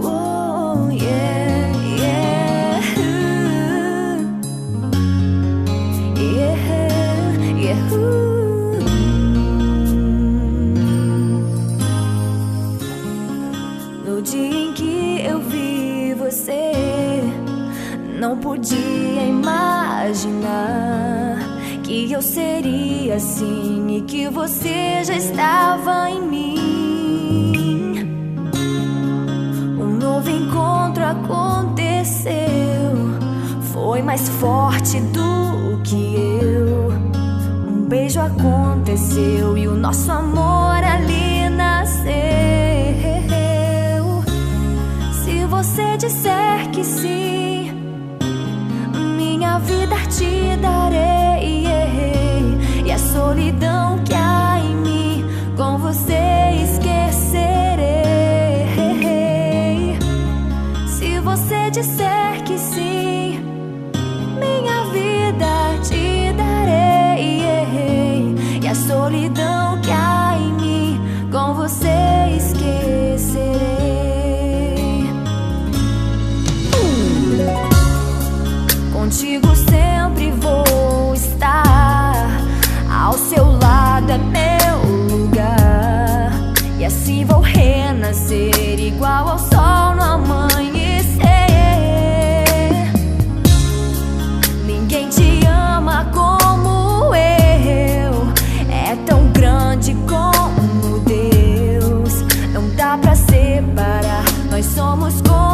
Oh, yeah, yeah. Yeah, yeah. No dia em que eu vi você, não podia imaginar que eu seria assim e que você já estava em mim. Um novo encontro aconteceu, foi mais forte do que eu. Um beijo aconteceu e o nosso amor ali nasceu. Se você disser que sim, minha vida te darei, e a solidão que há em mim com você esquecerei. Se você disser que sim, minha vida te darei, e a solidão que há em mim com você esquecerei. Contigo sempre vou estar, ao seu lado é meu lugar, e assim vou renascer igual ao sol no amanhecer. Ninguém te ama como eu, é tão grande como Deus. Não dá pra separar, nós somos como